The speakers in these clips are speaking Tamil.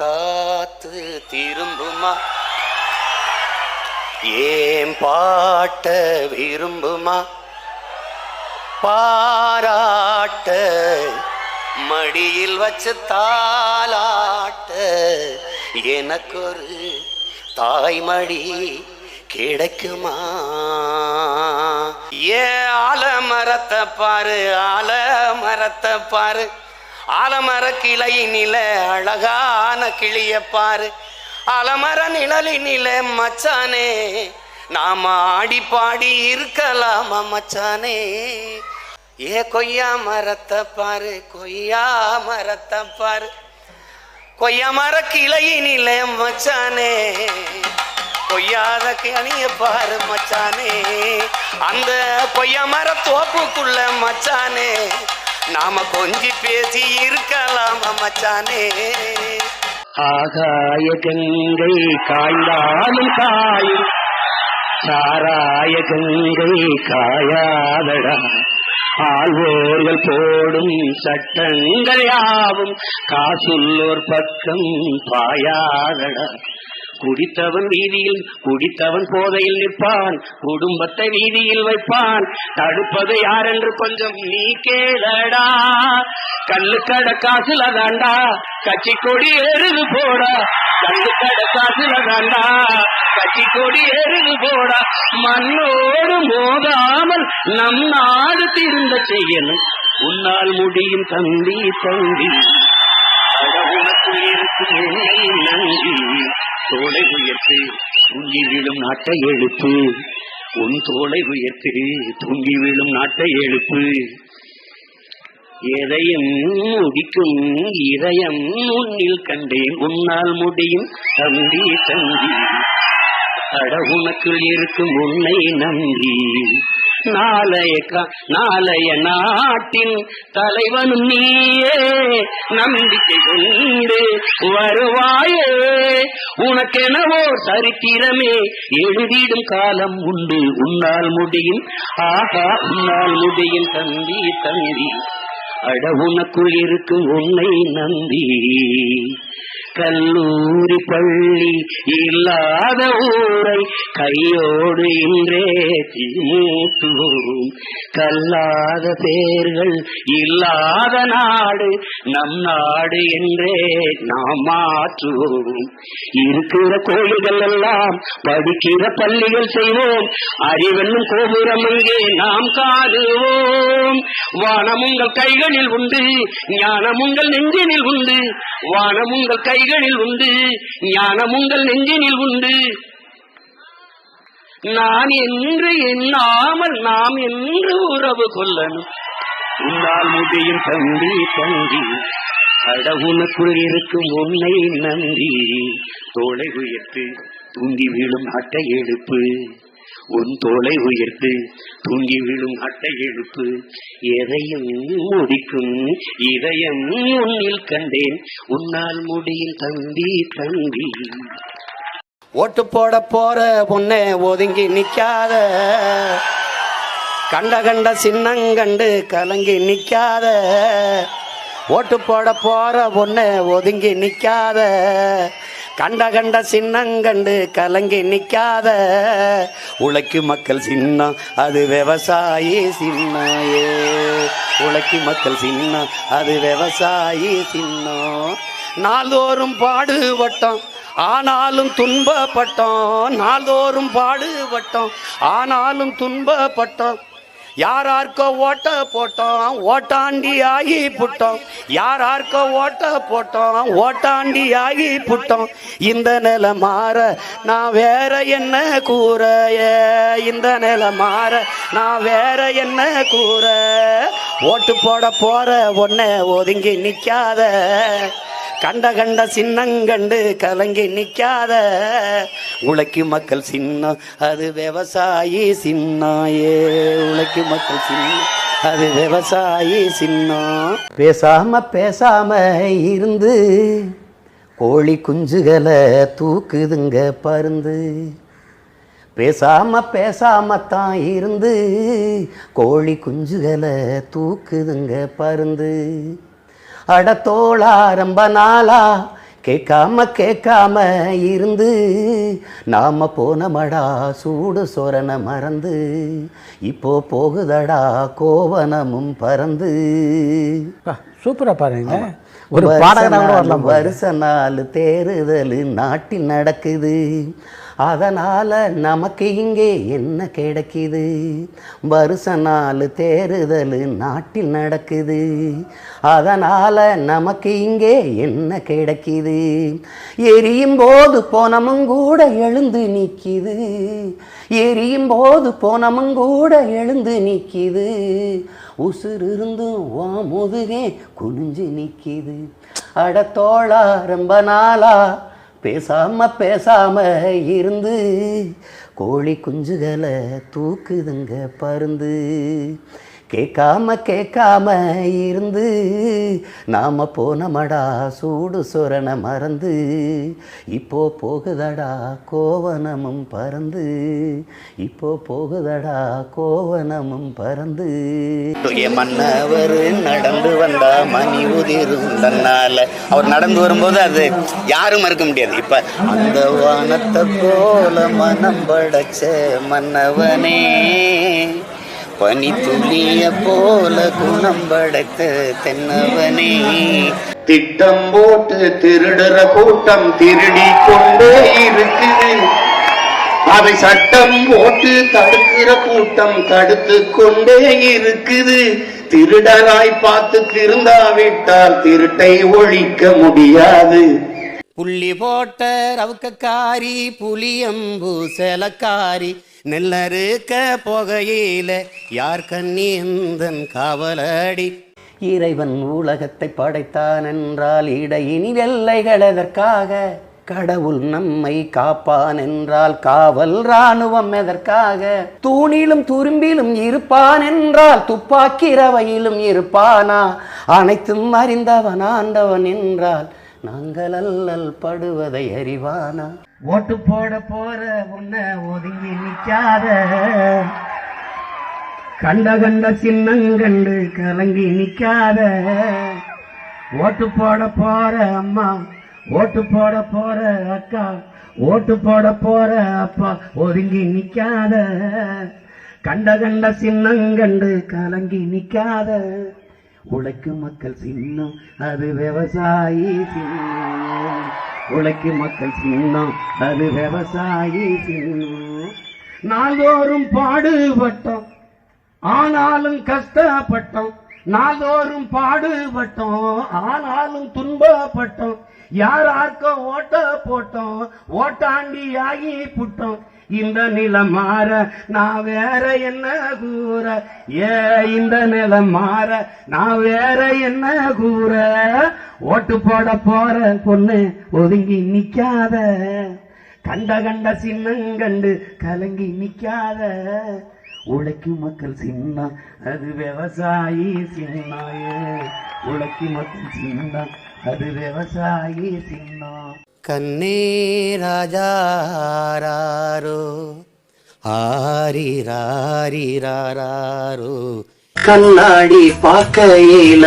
காத்து திரும்புமா, ஏன் பாட்ட விரும்புமா, பாராட்ட மடியில் வச்சு தாலாட்ட எனக்கு ஒரு தாய்மடி கிடைக்குமா. ஏ ஆலமரத்தை பாரு, ஆலமரத்தை பாரு, ஆலமர கிளையினில அழகான கிளிய பாரு, ஆலமர நிழலினில மச்சானே நாம ஆடி பாடி இருக்கலாமா மச்சானே. ஏ கொய்யா மரத்தை பாரு, கொய்யா மரத்தை பாரு, கொய்யா மர கிளையினில மச்சானே கொய்யாத கனிய பாரு மச்சானே, அந்த கொய்யா மர தோப்புக்குள்ள மச்சானே நாம கொஞ்சி பேசி இருக்கலாம் மச்சானே. ஆகாய கங்கை காய்ந்தாலும் காயும், சாராய கங்கை காயாதடா, ஆழ்வோர்கள் போடும் சட்டங்கள் யாவும் காசுள்ளோர் பக்கம் பாயாதடா. குடித்தவன் வீதியில் குடித்தவன் போதையில் நிற்பான், குடும்பத்தை வீதியில் வைப்பான், தடுப்பது யார் என்று கொஞ்சம் நீ கேளடா. கல்லுக்கட காசுல தாண்டா கட்சி கொடி ஏறுது போடா, கல்லுக்கட காசுல தாண்டா கட்சி கொடி ஏறுது போடா. மண்ணோடு மோதாமல் நம் நாடு திருந்த செய்யணும், உன்னால் முடியும் தம்பி தம்பி. உனக்கு இருக்கும் நன்றி, தோளை உயர்த்து தூங்கி விழும் நாட்டை எழுப்பு, உன் தோளை உயர்த்து தூங்கி விழும் நாட்டை எழுப்பு. எதையும் முடிக்கும் இதயம் உன்னில் கண்டேன், உன்னால் முடியும் தம்பி தம்பி. அட உனக்குள் இருக்கும் உன்னை நம்பி, நாளைய நாட்டின் தலைவனும் நீயே, நம்பிக்கை கொண்டு வருவாயே. உனக்கெனவோ சரித்திரமே எழுதிடும் காலம் உண்டு, உன்னால் முடியும் ஆகா உன்னால் முடியும் தம்பி தம்பி. அட உனக்குள் இருக்கும் உன்னை நம்பி. கல்லூரி பள்ளி இல்லாத ஊரை கையோடு இன்றே மூட்டுவோம், கல்லாத பேர்கள் இல்லாத நாடு நம் நாடு என்றே நாம் மாற்றுவோம். இருக்கிற கோயில்கள் எல்லாம் படிக்கிற பள்ளிகள் செய்வோம், அறிவென்னும் கோபுரம் இங்கே நாம் காணுவோம். வானம் உங்கள் கைகளில் உண்டு, ஞானம் உங்கள் நெஞ்சினில் உண்டு, வானம் உங்கள் கைகளில் உண்டு, ஞானம் உங்கள் நெஞ்சினில் உண்டு. நான் என்று எண்ணாமல் நாம் என்று உறவு கொள்ளணும், உன்னால் முடியும் தம்பி தம்பி. அட உனக்குள் இருக்கும் உன்னை நம்பி, தோளை உயர்த்து தூங்கி விழும் அட்டை எழுப்பு, உன் தோளை உயர்த்து தூங்கி விழும் அட்டை எழுப்பு. எதையும் முடிக்கும் இதயம் உன்னில் கண்டேன், உன்னால் முடியும் தம்பி தம்பி. ஓட்டு போட போற பொண்ணே ஒதுங்கி நிக்காத, கண்ட கண்ட சின்னங்கண்டு கலங்கி நிக்காத. ஓட்டு போட போற பொண்ணே ஒதுங்கி நிக்காத, கண்ட கண்ட சின்னங்கண்டு கலங்கி நிக்காத. உழைக்கும் மக்கள் சின்னம் அது விவசாயி சின்னாயே, உழைக்கும் மக்கள் சின்னம் அது விவசாயி சின்னம். நாள்தோறும் பாடுபட்டோம் ஆனாலும் துன்பப்பட்டோம், நாள்தோறும் பாடுபட்டோம் ஆனாலும் துன்பப்பட்டோம். யாரார்க்கோ ஓட்ட போட்டோம் ஓட்டாண்டி ஆகி புட்டோம், யாரார்க்கோ ஓட்ட போட்டோம் ஓட்டாண்டி ஆகி புட்டோம். இந்த நிலை மாற நான் வேற என்ன கூற, இந்த நிலை மாற நான் வேற என்ன கூற. ஓட்டு போட போற ஒன்ன ஒதுங்கி நிக்காத, கண்ட கண்ட சின்னங்கண்டு கலங்கி நிக்காத. உழைக்கும் மக்கள் சின்னம் அது விவசாயி சின்னாயே, உழைக்கும் மக்கள் சின்னம் அது விவசாயி சின்னம். பேசாம இருந்து கோழி குஞ்சுகளை தூக்குதுங்க பருந்து, பேசாமத்தான் இருந்து கோழி குஞ்சுகளை தூக்குதுங்க பருந்து. அடத்தோளா ரொம்ப நாளா கேட்காம கேட்காம இருந்து நாம போனமடா சூடு சொரண மறந்து இப்போ போகுதடா கோவனமும் பறந்து. சூப்பரா பாருங்க. ஒரு பாடகனாக வரலாம். வருஷ நாள் தேறுதல் நாட்டில் நடக்குது, அதனால நமக்கு இங்கே என்ன கிடைக்குது. வருஷ நாள் தேறுதல் நாட்டில் நடக்குது, அதனால நமக்கு இங்கே என்ன கிடைக்குது. எரியும் போது போனமும் கூட எழுந்து நிற்கிது, எரியும் போது போனமும் கூட எழுந்து நிற்கிது. உசுறு இருந்தும் வா முதுகே குனிஞ்சு நிற்கிது. அடத்தோளா ரொம்ப நாளா பேசாம இருந்து கோழி குஞ்சுகளை தூக்குதுங்க பருந்து. கேட்காம இருந்து நாம போனமடா சூடு சொரண மறந்து இப்போ போகுதடா கோவனமும் பறந்து, இப்போ போகுதடா கோவனமும் பறந்து. மன்னவர் நடந்து வந்தா மணி உதிரும் தன்னால. அவர் நடந்து வரும்போது அது யாரும் மறுக்க முடியாது. இப்ப அந்த வானத்தை போல மனம் படைச்ச மன்னவனே, பனி துளிய போல குணம் படைத்த தென்னவனே. திட்டம் போட்டு திருடுற கூட்டம் திருடி கொண்டே இருக்குது, அதை சட்டம் போட்டு தடுக்கிற கூட்டம் தடுத்து கொண்டே இருக்குது. திருடனாய் பார்த்து திருந்தாவிட்டால் திருட்டை ஒழிக்க முடியாது. புள்ளி போட்ட ரவுக்கக்காரி புளியம்பு சேலக்காரி நெல்லறுக்க போகையில யார் கண்ணீந்தன் காவலடி. இறைவன் உலகத்தை படைத்தான் என்றால் இடையினி எல்லைகள் எதற்காக, கடவுள் நம்மை காப்பான் என்றால் காவல் இராணுவம் எதற்காக, தூணிலும் துரும்பிலும் இருப்பான் என்றால் துப்பாக்கி ரவையிலும் இருப்பானா, அனைத்தும் அறிந்தவன் ஆண்டவன் என்றால் நாங்கள் அல்லல் படுவதை அறிவானா. ஓட்டு போட போற உன்னை ஒதுங்கி நிக்காத, கண்ட சின்னங்கண்டு கலங்கி நிக்காத. ஓட்டு போட போற அம்மா, ஓட்டு போட போற அக்கா, ஓட்டு போட போற அப்பா ஒதுங்கி நிக்காத. கண்ட சின்னங்கண்டு கலங்கி நிக்காத. உழைக்கும் மக்கள் சின்னம் அது விவசாயி சின்னம், உழைக்கும் மக்கள் சின்னம் அது விவசாயி சின்னம். நாள்தோறும் பாடுபட்டோம் ஆனாலும் கஷ்டப்பட்டோம், நாள்தோறும் பாடுபட்டோம் ஆனாலும் துன்பப்பட்டோம். யாரார்க்க ஓட்ட போட்டோம் ஓட்டாண்டி ஆகி புட்டோம். இந்த நிலம் மாற நான் வேற என்ன கூற, இந்த நிலம் மாற நான் வேற என்ன கூற. ஓட்டு போட போற பொண்ணு ஒதுங்கி நிக்காத, கண்ட சின்னங்கண்டு கலங்கி நிக்காத. உழைக்கும் மக்கள் சின்னம் அது விவசாயி சின்னாய, உழைக்கும் மக்கள் சின்னம் அது விவசாயி சின்னம். கண்ணே ராஜாரோ ஆரிராரிராரோ. கண்ணாடி பார்க்கையில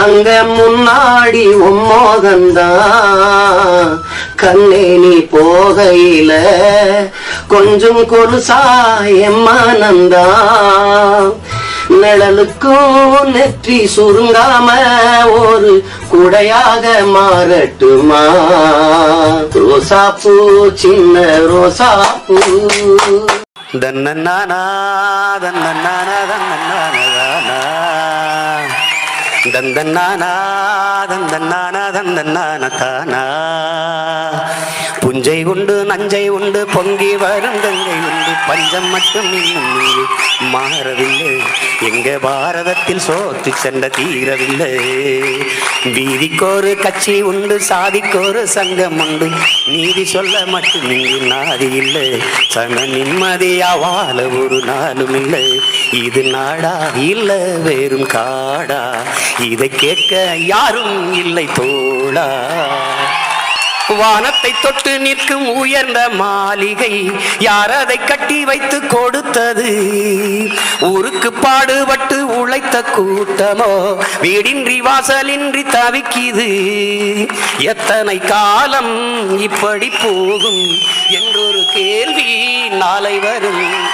அங்க முன்னாடி உம்மோகந்தான், கண்ணே நீ போகையில கொஞ்சம் கொலுசா எம்மானந்தான். நிழலுக்கும் நெற்றி சுருங்காம ஒரு குடையாக மாறட்டுமா, ரோசாப்பூ சின்ன ரோசாப்பூ. தன்னன்னானா தன்னன்னானா தன்னன்னானா தந்தன்னானா தந்தன்னானா தந்தன்னானா தானா. புஞ்சை உண்டு நஞ்சை உண்டு பொங்கி வரும் கங்கை உண்டு, பஞ்சம் மட்டும் இன்னும் நீங்க மாறவில்லை. எங்க பாரதத்தில் சோத்து சண்டை தீரவில்லை. வீதிக்கொரு கட்சி உண்டு சாதிக்கொரு சங்கம் உண்டு, நீதி சொல்ல மட்டும் இங்கு நாதி இல்லை. சன நிம்மதியா வாழ ஒரு நாளும் இல்லை. இது நாடா இல்ல வேறும் காடா, இதை கேட்க யாரும் இல்லை தோழா. வானத்தை தொட்டு நிற்கும் உயர்ந்த மாளிகை யார் அதை கட்டி வைத்து கொடுத்தது? ஊருக்கு பாடுபட்டு உழைத்த கூட்டமோ வீடின்றி வாசலின்றி தவிக்குது. எத்தனை காலம் இப்படி போகும் என்றொரு கேள்வி நாளை வரும்.